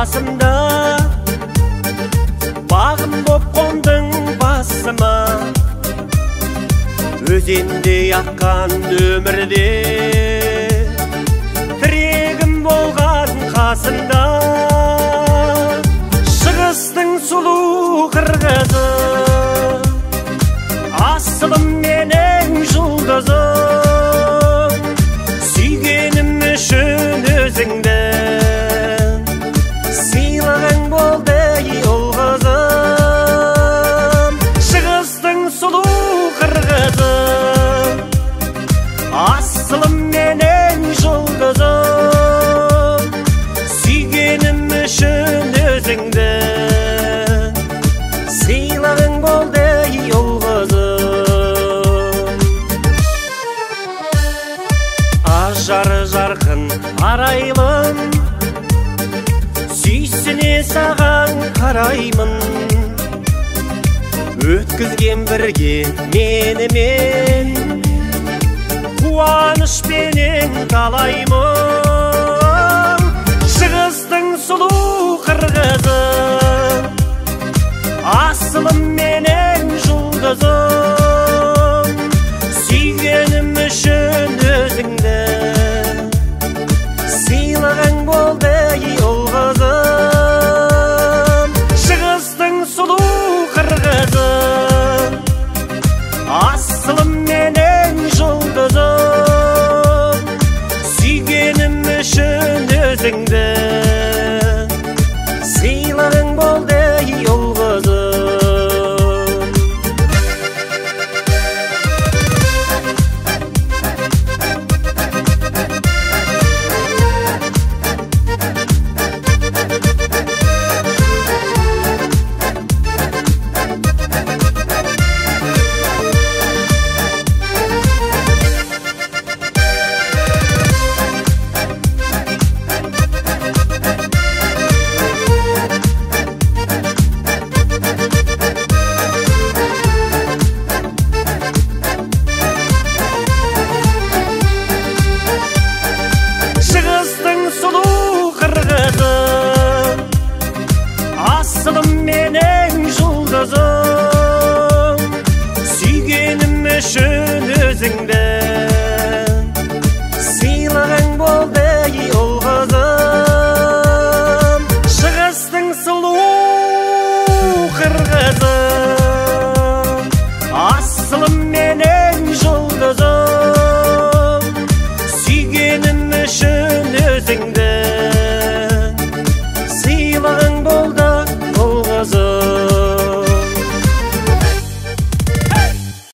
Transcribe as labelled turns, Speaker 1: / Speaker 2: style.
Speaker 1: қасымда, бағым боп қондың басыма. Өзендей аққан өмірде тірегім болған қасымда. Шығыстың сұлу қырғызы, асылым менің жұлдызым. Сүйгенім үшін өзіңді, сыйлығың болды ол қызым. Шығыстың сұлу қырғызы, асылым менің жұлдызым. Сүйгенім үшін өзіңді, сыйлығың болды ол қызым. Ажары жарқын арайлым, сүйсіне саған қараймын. Өткізген бірге менімен, қуанышпенен талаймын. Шығыстың сұлу қырғызы, асылым менің жұлдызым. Сүйгенім үшін өзіңді, сыйлығың болды ол қызым. Шығыстың сұлу қырғызы, асылым менің жұлдызым. Сүйгенім үшін өзіңді, сыйлығың болды ол қызым. Асылым менің жұлдызым, сүйгенім үшін өзіңді,